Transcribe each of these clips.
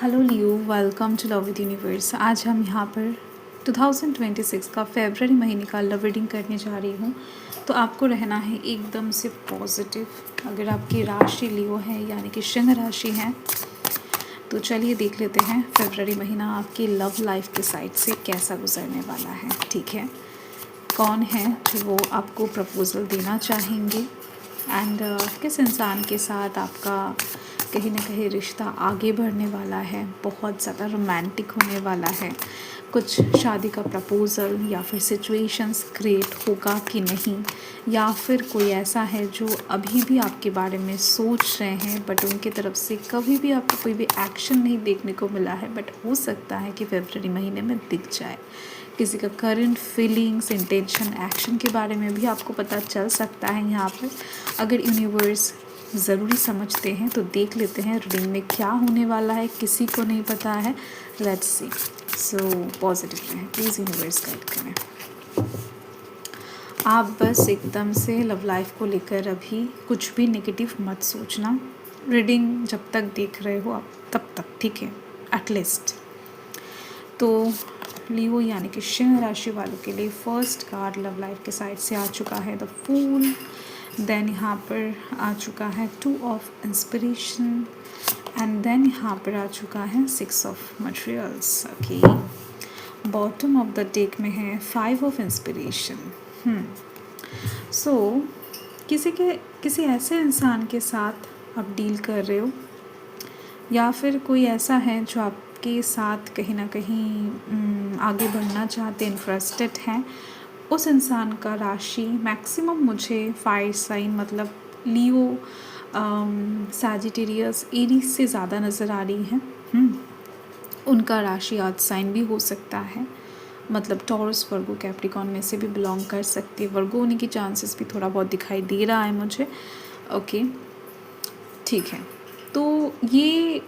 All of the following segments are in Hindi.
Hello Leo, welcome to love with universe. आज हम यहाँ पर 2026 का फरवरी महीने का लव रीडिंग करने जा रही हूँ। तो आपको रहना है एकदम से पॉजिटिव। अगर आपकी राशि लियो है यानी कि सिंह राशि है तो चलिए देख लेते हैं फरवरी महीना आपकी लव लाइफ के साइड से कैसा गुजरने वाला है। ठीक है, कौन है जो वो आपको प्रपोज़ल देना चाहेंगे एंड किस इंसान के साथ आपका कहीं ना कहीं रिश्ता आगे बढ़ने वाला है, बहुत ज़्यादा रोमांटिक होने वाला है, कुछ शादी का प्रपोज़ल या फिर सिचुएशंस क्रिएट होगा कि नहीं, या फिर कोई ऐसा है जो अभी भी आपके बारे में सोच रहे हैं बट उनके तरफ से कभी भी आपको कोई भी एक्शन नहीं देखने को मिला है, बट हो सकता है कि फरवरी महीने में दिख जाए। किसी का करंट फीलिंग्स, इंटेंशन, एक्शन के बारे में भी आपको पता चल सकता है यहाँ पर। अगर यूनिवर्स ज़रूरी समझते हैं तो देख लेते हैं रीडिंग में क्या होने वाला है, किसी को नहीं पता है। Let's see. सो पॉजिटिव रहें प्लीज़, यूनिवर्स गाइड करें। आप बस एकदम से लव लाइफ को लेकर अभी कुछ भी नेगेटिव मत सोचना। रीडिंग जब तक देख रहे हो आप तब तक, ठीक है, एटलीस्ट। तो लियो यानी कि सिंह राशि वालों के लिए फर्स्ट कार्ड लव लाइफ के साइड से आ चुका है द फूल। देन यहाँ पर आ चुका है 2 ऑफ इंस्पिरेशन एंड देन यहाँ पर आ चुका है 6 of materials. Okay, bottom of the deck में है 5 ऑफ इंस्पिरेशन। सो किसी ऐसे इंसान के साथ आप डील कर रहे हो या फिर कोई ऐसा है जो आपके साथ कहीं ना कहीं आगे बढ़ना चाहते, इंटरेस्टेड हैं। उस इंसान का राशि मैक्सिमम मुझे फायर साइन मतलब लियो, सैजिटेरियस, एरीज से ज़्यादा नज़र आ रही है। उनका राशि अर्थ साइन भी हो सकता है, मतलब टॉरस, वर्गो, कैप्रिकॉन में से भी बिलोंग कर सकती है। वर्गो होने की चांसेस भी थोड़ा बहुत दिखाई दे रहा है मुझे। ओके, ठीक है। तो ये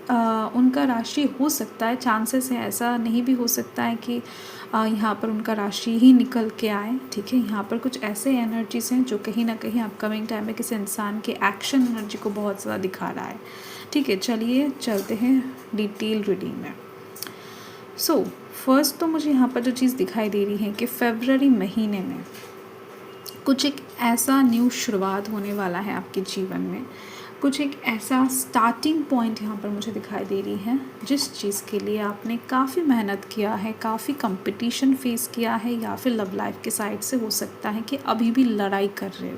उनका राशि हो सकता है, चांसेस है, ऐसा नहीं भी हो सकता है कि यहाँ पर उनका राशि ही निकल के आए। ठीक है, यहाँ पर कुछ ऐसे एनर्जीज हैं जो कहीं ना कहीं अपकमिंग टाइम में किसी इंसान के एक्शन एनर्जी को बहुत ज़्यादा दिखा रहा है। ठीक है, चलिए चलते हैं डिटेल रीडिंग में। सो फर्स्ट तो मुझे यहाँ पर जो चीज़ दिखाई दे रही है कि फरवरी महीने में कुछ एक ऐसा न्यू शुरुआत होने वाला है आपके जीवन में। कुछ एक ऐसा स्टार्टिंग पॉइंट यहाँ पर मुझे दिखाई दे रही है जिस चीज़ के लिए आपने काफ़ी मेहनत किया है, काफ़ी कंपटीशन फेस किया है, या फिर लव लाइफ के साइड से हो सकता है कि अभी भी लड़ाई कर रहे हो।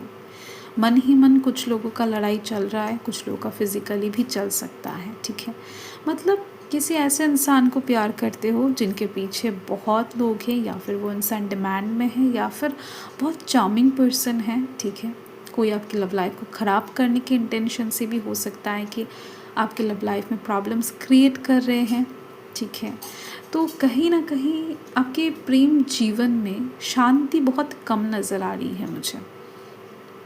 मन ही मन कुछ लोगों का लड़ाई चल रहा है, कुछ लोगों का फिज़िकली भी चल सकता है। ठीक है, मतलब किसी ऐसे इंसान को प्यार करते हो जिनके पीछे बहुत लोग हैं, या फिर वो इंसान डिमांड में है, या फिर बहुत चार्मिंग पर्सन है। ठीक है, कोई आपकी लव लाइफ को ख़राब करने की इंटेंशन से भी हो सकता है कि आपके लव लाइफ में प्रॉब्लम्स क्रिएट कर रहे हैं। ठीक है, तो कहीं ना कहीं आपके प्रेम जीवन में शांति बहुत कम नज़र आ रही है मुझे।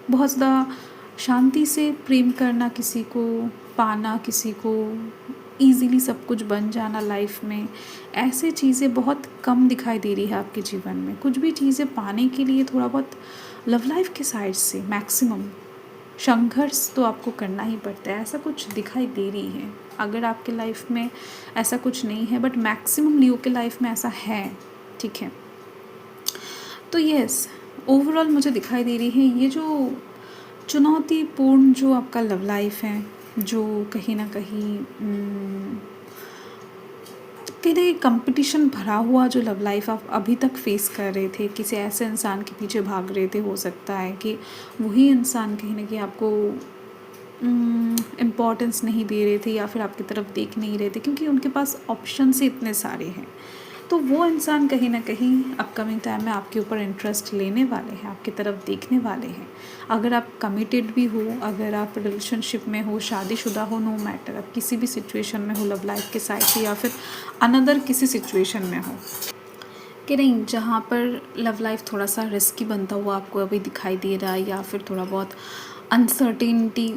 बहुत ज़्यादा शांति से प्रेम करना, किसी को पाना, किसी को ईज़िली सब कुछ बन जाना लाइफ में, ऐसे चीज़ें बहुत कम दिखाई दे रही है आपके जीवन में। कुछ भी चीज़ें पाने के लिए थोड़ा बहुत लव लाइफ के साइड से मैक्सिमम संघर्ष तो आपको करना ही पड़ता है, ऐसा कुछ दिखाई दे रही है। अगर आपके लाइफ में ऐसा कुछ नहीं है बट मैक्सिमम लियो के लाइफ में ऐसा है। ठीक है, तो यस, ओवरऑल मुझे दिखाई दे रही है ये जो चुनौतीपूर्ण जो आपका लव लाइफ है, जो कहीं ना कहीं कंपटीशन भरा हुआ जो लव लाइफ आप अभी तक फेस कर रहे थे, किसी ऐसे इंसान के पीछे भाग रहे थे, हो सकता है कि वही इंसान कहीं ना कहीं आपको इम्पोर्टेंस नहीं दे रहे थे या फिर आपकी तरफ देख नहीं रहे थे क्योंकि उनके पास ऑप्शन से इतने सारे हैं। तो वो इंसान कहीं ना कहीं अपकमिंग टाइम में आपके ऊपर इंटरेस्ट लेने वाले हैं, आपकी तरफ देखने वाले हैं। अगर आप कमिटेड भी हो, अगर आप रिलेशनशिप में हो, शादीशुदा हो, नो मैटर, आप किसी भी सिचुएशन में हो लव लाइफ के साइड से या फिर अनदर किसी सिचुएशन में हो कि नहीं, जहाँ पर लव लाइफ थोड़ा सा रिस्की बनता हुआ आपको अभी दिखाई दे रहा है, या फिर थोड़ा बहुत अनसर्टेनिटी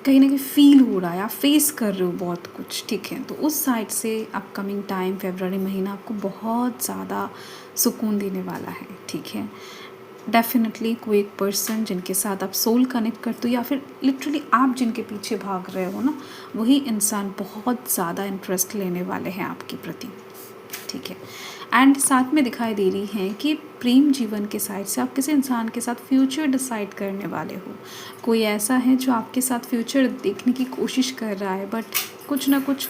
कहीं ना कहीं फील हो रहा है, आप फेस कर रहे हो बहुत कुछ। ठीक है, तो उस साइड से अपकमिंग टाइम फरवरी महीना आपको बहुत ज़्यादा सुकून देने वाला है। ठीक है, डेफिनेटली कोई एक पर्सन जिनके साथ आप सोल कनेक्ट करते हो या फिर लिटरली आप जिनके पीछे भाग रहे हो ना, वही इंसान बहुत ज़्यादा इंटरेस्ट लेने वाले हैं आपके प्रति, ठीक है। एंड साथ में दिखाई दे रही है कि प्रेम जीवन के साइड से आप किसी इंसान के साथ फ्यूचर डिसाइड करने वाले हो। कोई ऐसा है जो आपके साथ फ्यूचर देखने की कोशिश कर रहा है, बट कुछ ना कुछ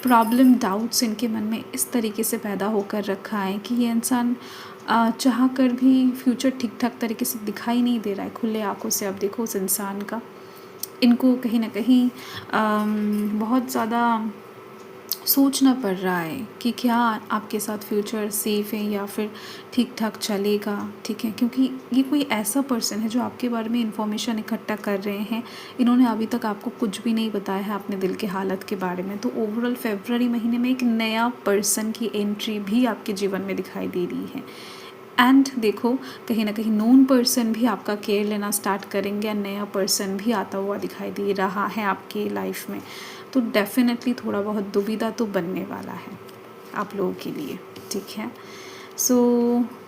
प्रॉब्लम डाउट्स इनके मन में इस तरीके से पैदा होकर रखा है कि ये इंसान चाह कर भी फ्यूचर ठीक ठाक तरीके से दिखाई नहीं दे रहा है खुले आँखों से। आप देखो उस इंसान का, इनको कहीं ना कहीं बहुत ज़्यादा सोचना पड़ रहा है कि क्या आपके साथ फ्यूचर सेफ़ है या फिर ठीक ठाक चलेगा, ठीक है। क्योंकि ये कोई ऐसा पर्सन है जो आपके बारे में इंफॉर्मेशन इकट्ठा कर रहे हैं। इन्होंने अभी तक आपको कुछ भी नहीं बताया है अपने दिल के हालत के बारे में। तो ओवरऑल फरवरी महीने में एक नया पर्सन की एंट्री भी आपके जीवन में दिखाई दे रही है। एंड देखो कहीं ना कहीं नोन पर्सन भी आपका केयर लेना स्टार्ट करेंगे, नया पर्सन भी आता हुआ दिखाई दे रहा है आपके लाइफ में। तो डेफिनेटली थोड़ा बहुत दुविधा तो बनने वाला है आप लोगों के लिए, ठीक है। सो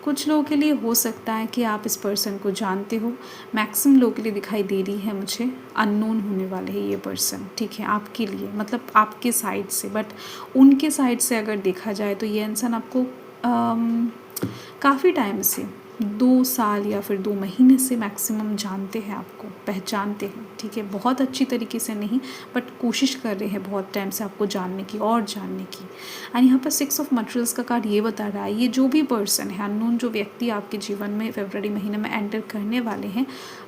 कुछ लोगों के लिए हो सकता है कि आप इस पर्सन को जानते हो। मैक्सिमम लोगों के लिए दिखाई दे रही है मुझे अननोन होने वाले है ये पर्सन, ठीक है, आपके लिए, मतलब आपके साइड से। बट उनके साइड से अगर देखा जाए तो ये इंसान आपको काफ़ी टाइम से 2 साल या फिर 2 महीने से मैक्सिमम जानते हैं, आपको पहचानते हैं, ठीक है। बहुत अच्छी तरीके से नहीं, बट कोशिश कर रहे हैं बहुत टाइम से आपको जानने की और जानने की। एंड यहाँ पर 6 ऑफ मटेरियल्स का कार्ड ये बता रहा है, ये जो भी पर्सन है अननोन, जो व्यक्ति आपके जीवन में फरवरी महीने में एंटर करने वाले हैं,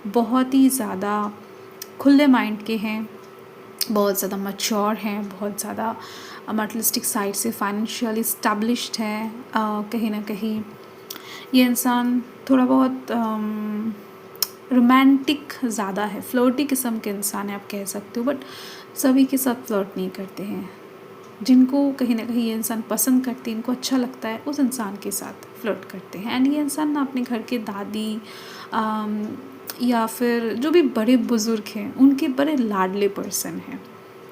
बहुत ही ज़्यादा खुले माइंड के हैं, बहुत ज़्यादा मैच्योर हैं, बहुत ज़्यादा मटेरियलिस्टिक साइड से फाइनेंशियली स्टैब्लिश्ड है। कहीं ना कहीं ये इंसान थोड़ा बहुत रोमांटिक ज़्यादा है, फ्लर्टी किस्म के इंसान है आप कह सकते हो। बट सभी के साथ फ्लर्ट नहीं करते हैं। जिनको कहीं ना कहीं ये इंसान पसंद करते हैं, इनको अच्छा लगता है, उस इंसान के साथ फ्लर्ट करते हैं। एंड ये इंसान ना अपने घर के दादी या फिर जो भी बड़े बुज़ुर्ग हैं उनके बड़े लाडले पर्सन हैं।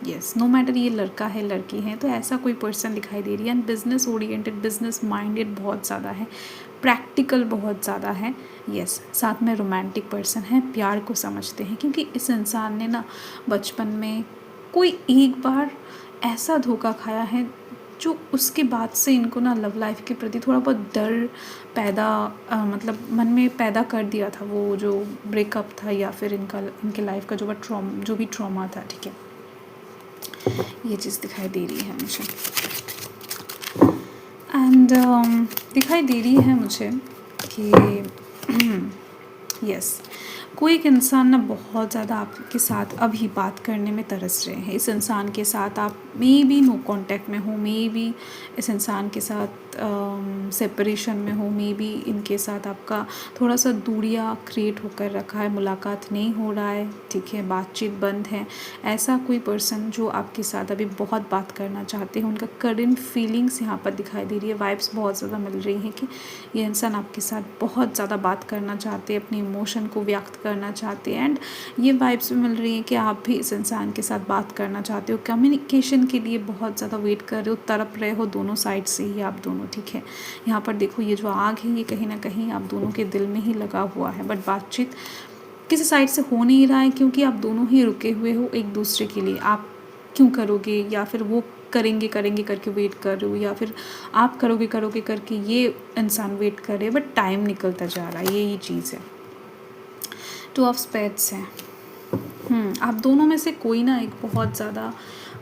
यस, नो मैटर ये लड़का है लड़की है, तो ऐसा कोई पर्सन दिखाई दे रही है। And business oriented, business minded बहुत ज़्यादा है, प्रैक्टिकल बहुत ज़्यादा है। यस, साथ में रोमांटिक पर्सन है, प्यार को समझते हैं। क्योंकि इस इंसान ने ना बचपन में कोई एक बार ऐसा धोखा खाया है जो उसके बाद से इनको ना लव लाइफ के प्रति थोड़ा बहुत डर पैदा मतलब मन में पैदा कर दिया था। वो जो ब्रेकअप था या फिर इनके लाइफ का जो भी ट्रॉमा था, ठीक है, ये चीज़ दिखाई दे रही है मुझे। एंड दिखाई दे रही है मुझे कि यस, कोई एक इंसान ना बहुत ज़्यादा आपके साथ अभी बात करने में तरस रहे हैं। इस इंसान के साथ आप मे बी नो कांटेक्ट में हो, मे बी इस इंसान के साथ सेपरेशन में हो, मे बी इनके साथ आपका थोड़ा सा दूरियां क्रिएट होकर रखा है, मुलाकात नहीं हो रहा है, ठीक है, बातचीत बंद है। ऐसा कोई पर्सन जो आपके साथ अभी बहुत बात करना चाहते हैं, उनका करंट फीलिंग्स यहाँ पर दिखाई दे रही है। वाइब्स बहुत ज़्यादा मिल रही हैं कि ये इंसान आपके साथ बहुत ज़्यादा बात करना चाहते हैं, अपनी इमोशन को व्यक्त करना चाहते हैं। एंड ये वाइब्स भी मिल रही हैं कि आप भी इस इंसान के साथ बात करना चाहते हो, कम्युनिकेशन के लिए बहुत ज़्यादा वेट कर रहे हो, तड़प रहे हो दोनों साइड से ही आप दोनों, ठीक है। यहाँ पर देखो ये जो आग है ये कहीं ना कहीं आप दोनों के दिल में ही लगा हुआ है, बट बातचीत किसी साइड से हो नहीं रहा है क्योंकि आप दोनों ही रुके हुए हो एक दूसरे के लिए। आप क्यों करोगे, या फिर वो करेंगे करके वेट कर रहे हो, या फिर आप करोगे करके ये इंसान वेट कर रहे हैं, बट टाइम निकलता जा रहा है। यही चीज़ है। 2 ऑफ स्पेड्स है। आप दोनों में से कोई ना एक बहुत ज़्यादा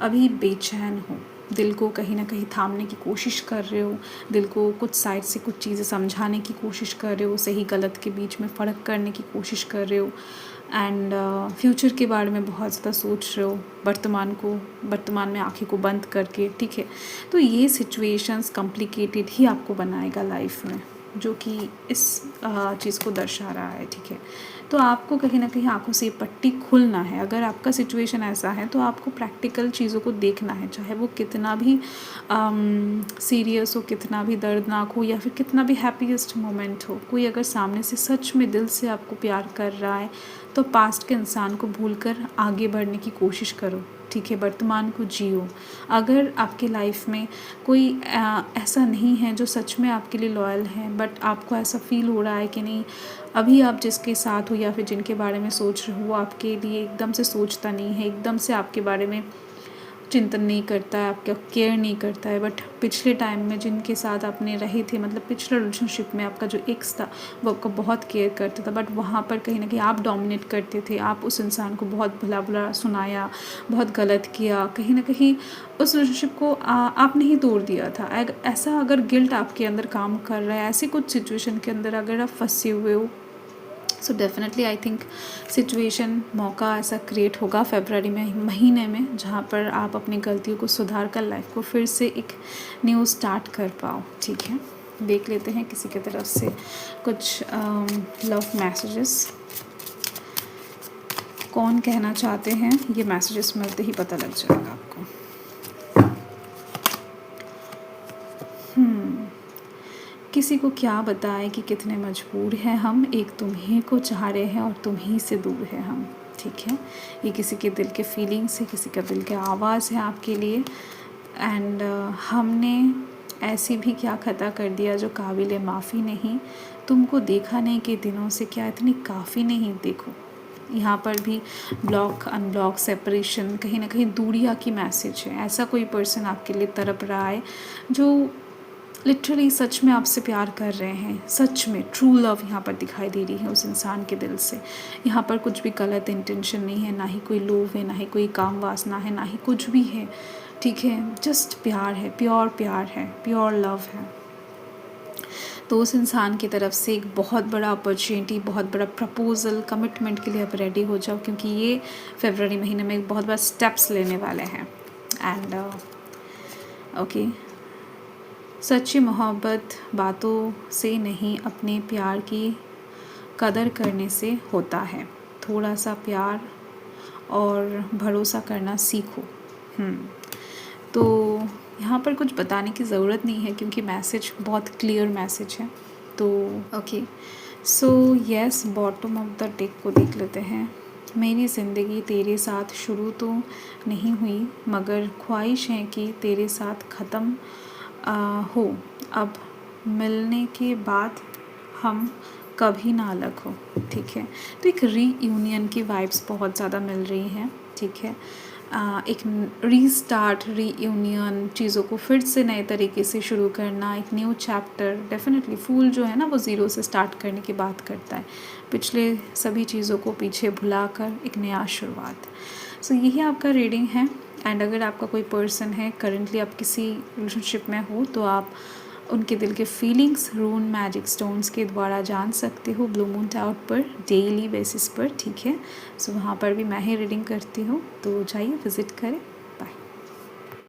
अभी बेचैन हो, दिल को कहीं ना कहीं थामने की कोशिश कर रहे हो, दिल को कुछ साइड से कुछ चीज़ें समझाने की कोशिश कर रहे हो, सही गलत के बीच में फ़र्क करने की कोशिश कर रहे हो। एंड फ्यूचर के बारे में बहुत ज़्यादा सोच रहे हो, वर्तमान में आंखें को बंद करके, ठीक है। तो ये सिचुएशंस कॉम्प्लिकेटेड ही आपको बनाएगा लाइफ में, जो कि इस चीज़ को दर्शा रहा है, ठीक है। तो आपको कहीं ना कहीं आंखों से ये पट्टी खुलना है। अगर आपका सिचुएशन ऐसा है तो आपको प्रैक्टिकल चीज़ों को देखना है, चाहे वो कितना भी सीरियस हो, कितना भी दर्दनाक हो, या फिर कितना भी हैप्पीएस्ट मोमेंट हो। कोई अगर सामने से सच में दिल से आपको प्यार कर रहा है तो पास्ट के इंसान को भूलकर आगे बढ़ने की कोशिश करो, ठीक है, वर्तमान को जियो। अगर आपके लाइफ में कोई ऐसा नहीं है जो सच में आपके लिए लॉयल है, बट आपको ऐसा फील हो रहा है कि नहीं, अभी आप जिसके साथ हो या फिर जिनके बारे में सोच रहे हो वो आपके लिए एकदम से सोचता नहीं है, एकदम से आपके बारे में चिंतन नहीं करता है, आपका केयर नहीं करता है, बट पिछले टाइम में जिनके साथ आपने रहे थे, मतलब पिछले रिलेशनशिप में आपका जो एक्स था वो आपको बहुत केयर करता था, बट वहाँ पर कहीं ना कहीं आप डोमिनेट करते थे, आप उस इंसान को बहुत भला बुरा सुनाया, बहुत गलत किया, कहीं ना कहीं उस रिलेशनशिप को आपने ही तोड़ दिया था। ऐसा अगर गिल्ट आपके अंदर काम कर रहा है, ऐसी कुछ सिचुएशन के अंदर अगर आप फंसे हुए हो, so definitely I think situation मौका ऐसा क्रिएट होगा फरवरी में महीने में, जहाँ पर आप अपनी गलतियों को सुधार कर लाइफ को फिर से एक न्यू स्टार्ट कर पाओ। ठीक है, देख लेते हैं किसी की तरफ से कुछ लव मैसेजेस कौन कहना चाहते हैं। ये मैसेजेस मिलते ही पता लग जाएगा आपको। किसी को क्या बताएं कि कितने मजबूर हैं हम, एक तुम ही को चाह रहे हैं और तुम ही से दूर है हम। ठीक है, ये किसी के दिल के फीलिंग्स है, किसी का दिल के आवाज़ है आपके लिए। एंड हमने ऐसी भी क्या खता कर दिया जो काबिल माफ़ी नहीं, तुमको देखा नहीं कि दिनों से क्या इतनी काफ़ी नहीं। देखो यहाँ पर भी ब्लॉक, अनब्लॉक, सेपरेशन, कहीं ना कहीं दूरिया की मैसेज है। ऐसा कोई पर्सन आपके लिए तड़प रहा है जो लिटरली सच में आपसे प्यार कर रहे हैं, सच में ट्रू लव यहाँ पर दिखाई दे रही है उस इंसान के दिल से। यहाँ पर कुछ भी गलत इंटेंशन नहीं है, ना ही कोई लोभ है, ना ही कोई काम वासना है, ना ही कुछ भी है। ठीक है, जस्ट प्यार है, प्यार है, प्योर लव है। तो उस इंसान की तरफ से एक बहुत बड़ा अपॉर्चुनिटी, बहुत बड़ा प्रपोजल, कमिटमेंट के लिए आप रेडी हो जाओ, क्योंकि ये फरवरी महीने में एक बहुत बड़ा स्टेप्स लेने वाले हैं। एंड ओके, सच्ची मोहब्बत बातों से नहीं, अपने प्यार की कदर करने से होता है। थोड़ा सा प्यार और भरोसा करना सीखो। तो यहाँ पर कुछ बताने की ज़रूरत नहीं है, क्योंकि मैसेज बहुत क्लियर मैसेज है। तो okay, so yes, bottom of the deck को देख लेते हैं। मेरी ज़िंदगी तेरे साथ शुरू तो नहीं हुई, मगर ख्वाहिश है कि तेरे साथ ख़त्म हो। अब मिलने के बाद हम कभी ना अलग हो। ठीक है, तो एक रीयूनियन की वाइब्स बहुत ज़्यादा मिल रही हैं। ठीक है, एक रीस्टार्ट, रीयूनियन, चीज़ों को फिर से नए तरीके से शुरू करना, एक न्यू चैप्टर। डेफिनेटली फूल जो है ना, वो ज़ीरो से स्टार्ट करने की बात करता है, पिछले सभी चीज़ों को पीछे भुलाकर एक नया शुरुआत। सो यही आपका रीडिंग है। एंड अगर आपका कोई पर्सन है, करेंटली आप किसी रिलेशनशिप में हो, तो आप उनके दिल के फीलिंग्स रून मैजिक स्टोन्स के द्वारा जान सकते हो ब्लू मून टाउट पर डेली बेसिस पर। ठीक है, सो वहाँ पर भी मैं ही रीडिंग करती हूँ, तो जाइए विज़िट करें।